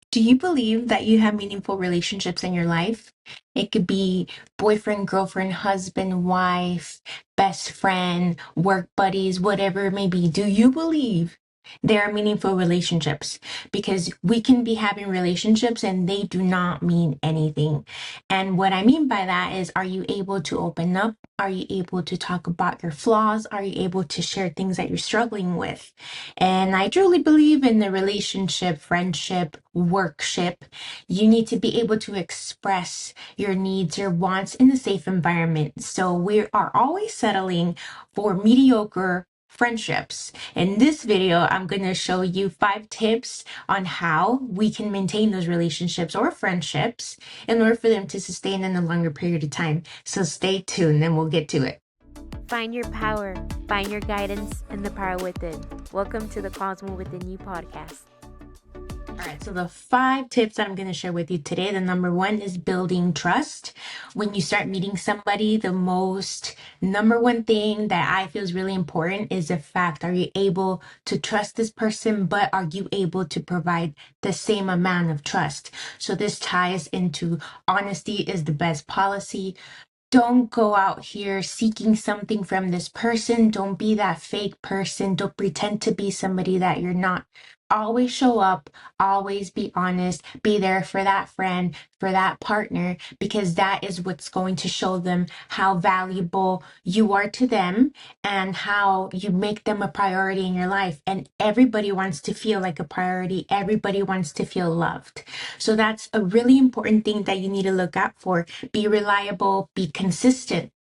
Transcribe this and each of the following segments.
Do you believe that you have meaningful relationships in your life? It could be boyfriend, girlfriend, husband, wife, best friend, work buddies, whatever it may be. Do you believe there are meaningful relationships? Because we can be having relationships and they do not mean anything. And what I mean by that is, are you able to open up? Are you able to talk about your flaws? Are you able to share things that you're struggling with? And I truly believe in the relationship, friendship, workship. You need to be able to express your needs, your wants in a safe environment. So we are always settling for mediocre friendships. In this video, I'm going to show you 5 tips on how we can maintain those relationships or friendships in order for them to sustain in a longer period of time. So stay tuned and we'll get to it. Find your power, find your guidance, and the power within. Welcome to the Cosmo Within You podcast. All right, so the 5 tips that I'm going to share with you today, the number one is building trust. When you start meeting somebody, the most number one thing that I feel is really important is the fact, are you able to trust this person, but are you able to provide the same amount of trust? So this ties into honesty is the best policy. Don't go out here seeking something from this person. Don't be that fake person. Don't pretend to be somebody that you're not. Always show up, always be honest, be there for that friend, for that partner, because that is what's going to show them how valuable you are to them and how you make them a priority in your life. And everybody wants to feel like a priority. Everybody wants to feel loved. So that's a really important thing that you need to look out for. Be reliable, be consistent.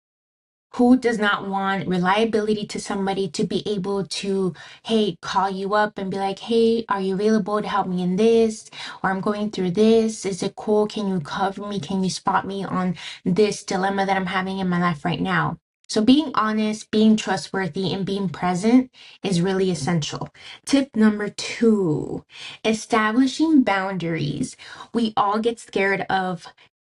Who does not want reliability to somebody to be able to, hey, call you up and be like, hey, are you available to help me in this? Or I'm going through this. Is it cool? Can you cover me? Can you spot me on this dilemma that I'm having in my life right now? So being honest, being trustworthy, and being present is really essential. Tip number 2, establishing boundaries. We all get scared of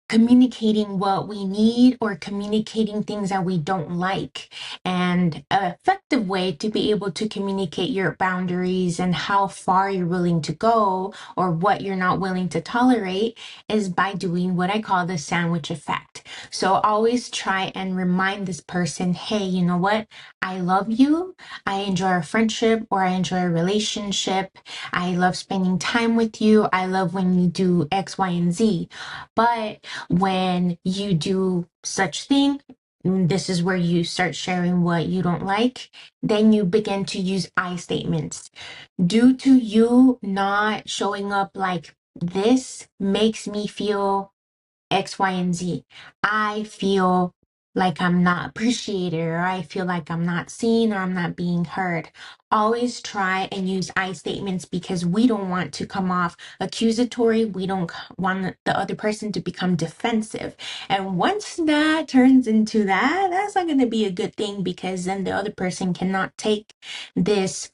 communicating what we need or communicating things that we don't like. And an effective way to be able to communicate your boundaries and how far you're willing to go or what you're not willing to tolerate is by doing what I call the sandwich effect. So always try and remind this person, hey, you know what? I love you. I enjoy a friendship or I enjoy a relationship. I love spending time with you. I love when you do X, Y, and Z. But when you do such thing, this is where you start sharing what you don't like, then you begin to use I statements. Due to you not showing up like this makes me feel X, Y, and Z. I feel like I'm not appreciated, or I feel like I'm not seen, or I'm not being heard. Always try and use I statements because we don't want to come off accusatory. We don't want the other person to become defensive. And once that turns into that, that's not going to be a good thing because then the other person cannot take this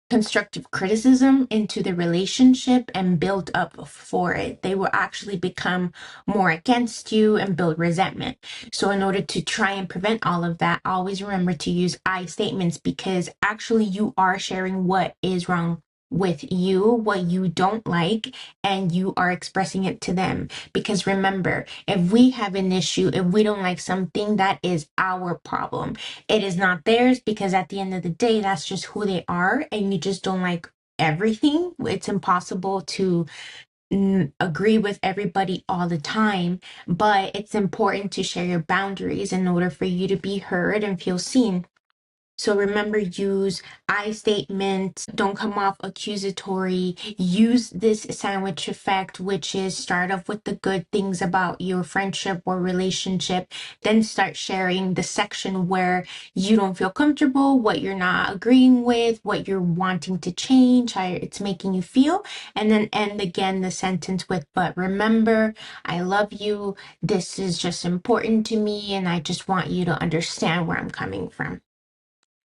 constructive criticism into the relationship and build up for it. They will actually become more against you and build resentment. So in order to try and prevent all of that, always remember to use I statements because actually you are sharing what is wrong with you, what you don't like, and you are expressing it to them. Because remember, if we have an issue, if we don't like something, that is our problem. It is not theirs because at the end of the day, that's just who they are, and you just don't like everything. It's impossible to agree with everybody all the time, but it's important to share your boundaries in order for you to be heard and feel seen. So remember, use I statements. Don't come off accusatory. Use this sandwich effect, which is start off with the good things about your friendship or relationship, then start sharing the section where you don't feel comfortable, what you're not agreeing with, what you're wanting to change, how it's making you feel, and then end again the sentence with, but remember, I love you. This is just important to me, and I just want you to understand where I'm coming from.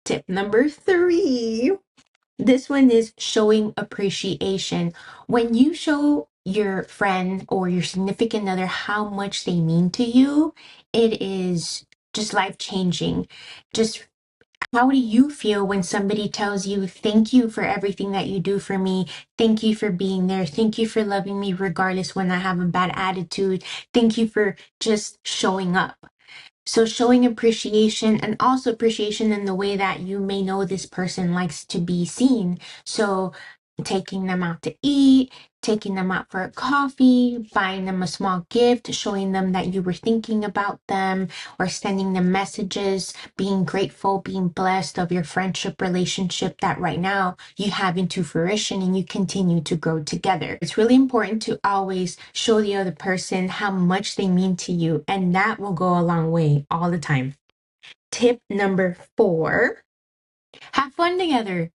Tip number 3. This one is showing appreciation. When you show your friend or your significant other how much they mean to you, it is just life changing. Just How do you feel when somebody tells you, thank you for everything that you do for me? Thank you for being there. Thank you for loving me regardless when I have a bad attitude. Thank you for just showing up. So showing appreciation, and also appreciation in the way that you may know this person likes to be seen. So taking them out to eat, taking them out for a coffee, buying them a small gift, showing them that you were thinking about them, or sending them messages, being grateful, being blessed of your friendship relationship that right now you have into fruition and you continue to grow together. It's really important to always show the other person how much they mean to you, and that will go a long way all the time. Tip number 4, have fun together.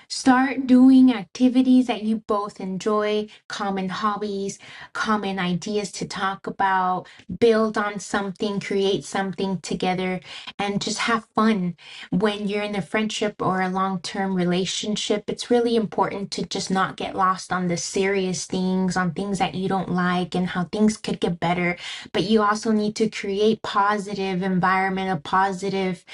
Start doing activities that you both enjoy, common hobbies, common ideas to talk about, build on something, create something together, and just have fun. When you're in a friendship or a long-term relationship, it's really important to just not get lost on the serious things, on things that you don't like and how things could get better. But you also need to create positive environment, a positive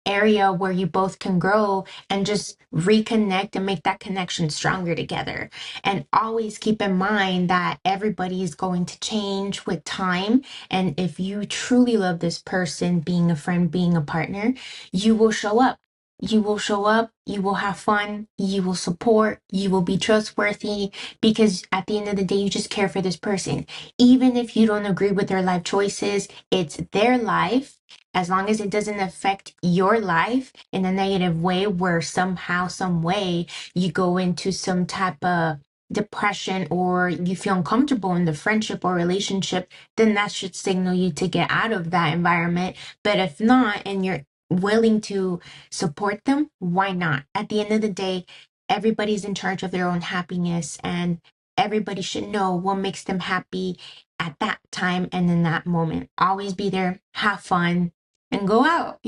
area where you both can grow and just reconnect and make that connection stronger together. And always keep in mind that everybody is going to change with time. And if you truly love this person, being a friend, being a partner, you will show up. You will show up, you will have fun, you will support, you will be trustworthy, because at the end of the day, you just care for this person. Even if you don't agree with their life choices, it's their life. As long as it doesn't affect your life in a negative way where somehow, some way you go into some type of depression or you feel uncomfortable in the friendship or relationship, then that should signal you to get out of that environment. But if not, and you're willing to support them, why not? At the end of the day, everybody's in charge of their own happiness, and everybody should know what makes them happy at that time and in that moment. Always be there, have fun, and go out,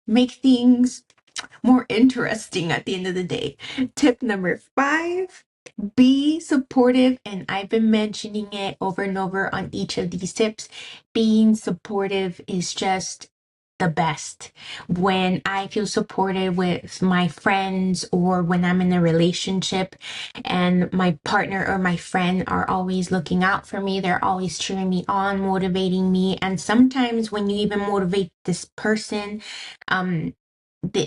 make things more interesting at the end of the day. Tip number 5, be supportive. And I've been mentioning it over and over on each of these tips. Being supportive is just the best. When I feel supported with my friends or when I'm in a relationship and my partner or my friend are always looking out for me, they're always cheering me on, motivating me. And sometimes when you even motivate this person,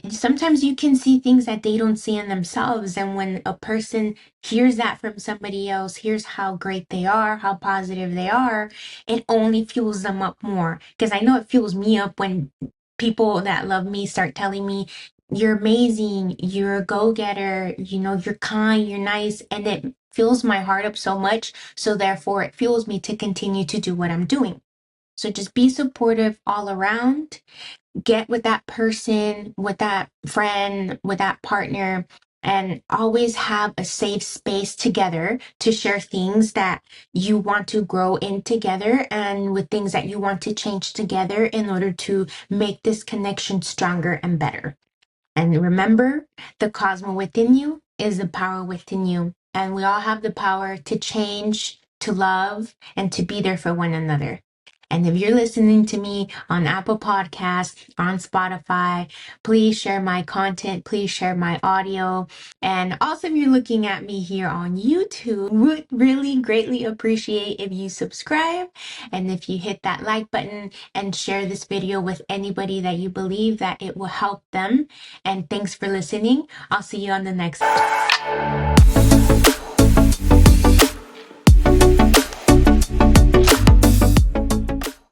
sometimes you can see things that they don't see in themselves. And when a person hears that from somebody else, hears how great they are, how positive they are, it only fuels them up more. Because I know it fuels me up when people that love me start telling me, you're amazing, you're a go-getter, you're kind, you're nice, and it fills my heart up so much. So therefore, it fuels me to continue to do what I'm doing. So just be supportive all around. Get with that person, with that friend, with that partner, and always have a safe space together to share things that you want to grow in together and with things that you want to change together in order to make this connection stronger and better. And remember, the cosmos within you is the power within you. And we all have the power to change, to love, and to be there for one another. And if you're listening to me on Apple Podcasts, on Spotify, please share my content, please share my audio. And also, if you're looking at me here on YouTube, would really greatly appreciate if you subscribe and if you hit that like button and share this video with anybody that you believe that it will help them. And thanks for listening. I'll see you on the next one.